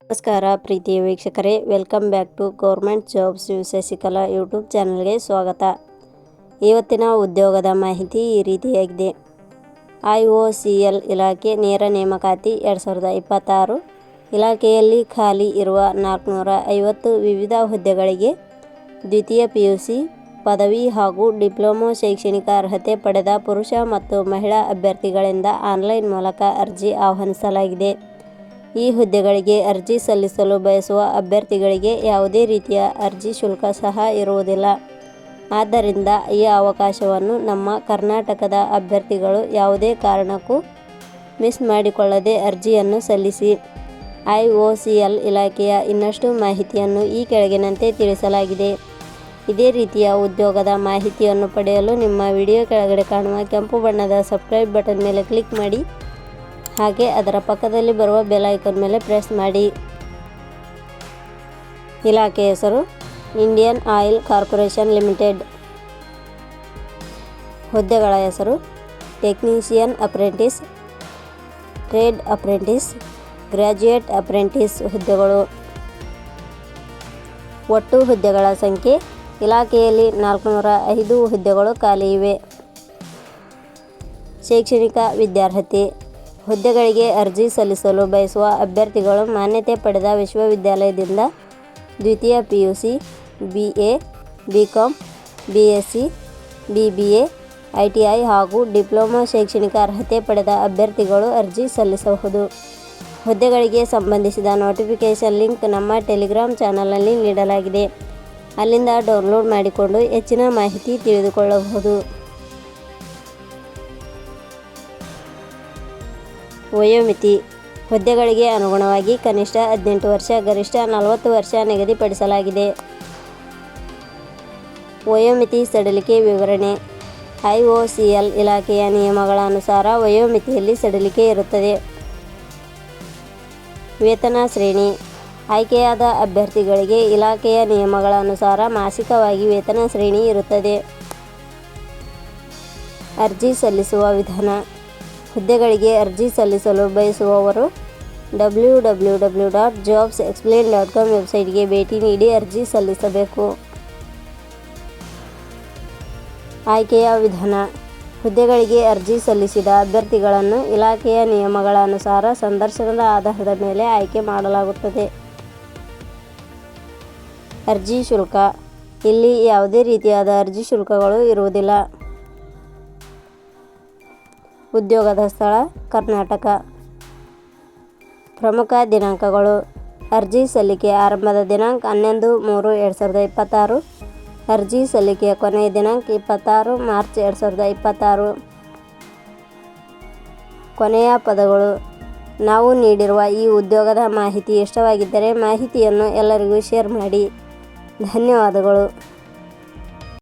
ನಮಸ್ಕಾರ ಪ್ರೀತಿಯ ವೀಕ್ಷಕರೇ, welcome back to government jobs Shashikala YouTube ಚಾನಲ್ಗೆ ಸ್ವಾಗತ. ಇವತ್ತಿನ ಉದ್ಯೋಗದ ಮಾಹಿತಿ ಈ ರೀತಿಯಾಗಿದೆ. IOCL ಇಲಾಖೆ ನೇರ ನೇಮಕಾತಿ 2026 ಇಲಾಖೆಯಲ್ಲಿ ಖಾಲಿ ಇರುವ 450 ವಿವಿಧ ಹುದ್ದೆಗಳಿಗೆ ದ್ವಿತೀಯ PUC ಪದವಿ ಹಾಗೂ ಡಿಪ್ಲೊಮಾ ಶೈಕ್ಷಣಿಕ ಅರ್ಹತೆ ಪಡೆದ ಪುರುಷ ಮತ್ತು ಮಹಿಳಾ ಅಭ್ಯರ್ಥಿಗಳಿಂದ ಆನ್ಲೈನ್ ಮೂಲಕ ಅರ್ಜಿ ಆಹ್ವಾನಿಸಲಾಗಿದೆ. ಈ ಹುದ್ದೆಗಳಿಗೆ ಅರ್ಜಿ ಸಲ್ಲಿಸಲು ಬಯಸುವ ಅಭ್ಯರ್ಥಿಗಳಿಗೆ ಯಾವುದೇ ರೀತಿಯ ಅರ್ಜಿ ಶುಲ್ಕ ಸಹ ಇರುವುದಿಲ್ಲ. ಆದ್ದರಿಂದ ಈ ಅವಕಾಶವನ್ನು ನಮ್ಮ ಕರ್ನಾಟಕದ ಅಭ್ಯರ್ಥಿಗಳು ಯಾವುದೇ ಕಾರಣಕ್ಕೂ ಮಿಸ್ ಮಾಡಿಕೊಳ್ಳದೆ ಅರ್ಜಿಯನ್ನು ಸಲ್ಲಿಸಿ. IOCL ಇಲಾಖೆಯ ಇನ್ನಷ್ಟು ಮಾಹಿತಿಯನ್ನು ಈ ಕೆಳಗಿನಂತೆ ತಿಳಿಸಲಾಗಿದೆ. ಇದೇ ರೀತಿಯ ಉದ್ಯೋಗದ ಮಾಹಿತಿಯನ್ನು ಪಡೆಯಲು ನಿಮ್ಮ ವಿಡಿಯೋ ಕೆಳಗಡೆ ಕಾಣುವ ಕೆಂಪು ಬಣ್ಣದ ಸಬ್ಸ್ಕ್ರೈಬ್ ಬಟನ್ ಮೇಲೆ ಕ್ಲಿಕ್ ಮಾಡಿ, ಹಾಗೆ ಅದರ ಪಕ್ಕದಲ್ಲಿ ಬರುವ ಬೆಲ್ ಐಕಾನ್ ಮೇಲೆ ಪ್ರೆಸ್ ಮಾಡಿ. ಇಲಾಖೆ ಹೆಸರು ಇಂಡಿಯನ್ ಆಯಿಲ್ ಕಾರ್ಪೊರೇಷನ್ ಲಿಮಿಟೆಡ್. ಹುದ್ದೆಗಳ ಹೆಸರು technician apprentice, trade apprentice, graduate apprentice ಹುದ್ದೆಗಳು. ಒಟ್ಟು ಹುದ್ದೆಗಳ ಸಂಖ್ಯೆ ಇಲಾಖೆಯಲ್ಲಿ 405 ಹುದ್ದೆಗಳು ಖಾಲಿ ಇವೆ. ಶೈಕ್ಷಣಿಕ ವಿದ್ಯಾರ್ಹತೆ. ಹುದ್ದೆಗಳಿಗೆ ಅರ್ಜಿ ಸಲ್ಲಿಸಲು ಬಯಸುವ ಅಭ್ಯರ್ಥಿಗಳು ಮಾನ್ಯತೆ ಪಡೆದ ವಿಶ್ವವಿದ್ಯಾಲಯದಿಂದ ದ್ವಿತೀಯ PUC, BA, BCom, BSc, BBA, ITI ಹಾಗೂ ಡಿಪ್ಲೊಮಾ ಶೈಕ್ಷಣಿಕ ಅರ್ಹತೆ ಪಡೆದ ಅಭ್ಯರ್ಥಿಗಳು ಅರ್ಜಿ ಸಲ್ಲಿಸಬಹುದು. ಹುದ್ದೆಗಳಿಗೆ ಸಂಬಂಧಿಸಿದ ನೋಟಿಫಿಕೇಷನ್ ಲಿಂಕ್ ನಮ್ಮ ಟೆಲಿಗ್ರಾಮ್ ಚಾನಲ್ನಲ್ಲಿ ನೀಡಲಾಗಿದೆ. ಅಲ್ಲಿಂದ ಡೌನ್ಲೋಡ್ ಮಾಡಿಕೊಂಡು ಹೆಚ್ಚಿನ ಮಾಹಿತಿ ತಿಳಿದುಕೊಳ್ಳಬಹುದು. ವಯೋಮಿತಿ. ಹುದ್ದೆಗಳಿಗೆ ಅನುಗುಣವಾಗಿ ಕನಿಷ್ಠ 18 ವರ್ಷ, ಗರಿಷ್ಠ 40 ವರ್ಷ ನಿಗದಿಪಡಿಸಲಾಗಿದೆ. ವಯೋಮಿತಿ ಸಡಿಲಿಕೆ ವಿವರಣೆ. IOCL ಇಲಾಖೆಯ ನಿಯಮಗಳ ಅನುಸಾರ ವಯೋಮಿತಿಯಲ್ಲಿ ಸಡಿಲಿಕೆ ಇರುತ್ತದೆ. ವೇತನ ಶ್ರೇಣಿ. ಆಯ್ಕೆಯಾದ ಅಭ್ಯರ್ಥಿಗಳಿಗೆ ಇಲಾಖೆಯ ನಿಯಮಗಳ ಅನುಸಾರ ಮಾಸಿಕವಾಗಿ ವೇತನ ಶ್ರೇಣಿ ಇರುತ್ತದೆ. ಅರ್ಜಿ ಸಲ್ಲಿಸುವ ವಿಧಾನ. ಹುದ್ದೆಗಳಿಗೆ ಅರ್ಜಿ ಸಲ್ಲಿಸಲು ಬಯಸುವವರು www.jobsexplain.com ವೆಬ್ಸೈಟ್ಗೆ ಭೇಟಿ ನೀಡಿ ಅರ್ಜಿ ಸಲ್ಲಿಸಬೇಕು. ಆಯ್ಕೆಯ ವಿಧಾನ. ಹುದ್ದೆಗಳಿಗೆ ಅರ್ಜಿ ಸಲ್ಲಿಸಿದ ಅಭ್ಯರ್ಥಿಗಳನ್ನು ಇಲಾಖೆಯ ನಿಯಮಗಳ ಅನುಸಾರ ಸಂದರ್ಶನದ ಆಧಾರದ ಮೇಲೆ ಆಯ್ಕೆ ಮಾಡಲಾಗುತ್ತದೆ. ಅರ್ಜಿ ಶುಲ್ಕ. ಇಲ್ಲಿ ಯಾವುದೇ ರೀತಿಯಾದ ಅರ್ಜಿ ಶುಲ್ಕಗಳು ಇರುವುದಿಲ್ಲ. ಉದ್ಯೋಗದ ಸ್ಥಳ ಕರ್ನಾಟಕ. ಪ್ರಮುಖ ದಿನಾಂಕಗಳು. ಅರ್ಜಿ ಸಲ್ಲಿಕೆ ಆರಂಭದ ದಿನಾಂಕ 11/3/2026. ಅರ್ಜಿ ಸಲ್ಲಿಕೆಯ ಕೊನೆಯ ದಿನಾಂಕ 26 ಮಾರ್ಚ್ 2026. ಕೊನೆಯ ಪದಗಳು. ನಾವು ನೀಡಿರುವ ಈ ಉದ್ಯೋಗದ ಮಾಹಿತಿ ಇಷ್ಟವಾಗಿದ್ದರೆ ಮಾಹಿತಿಯನ್ನು ಎಲ್ಲರಿಗೂ ಶೇರ್ ಮಾಡಿ. ಧನ್ಯವಾದಗಳು.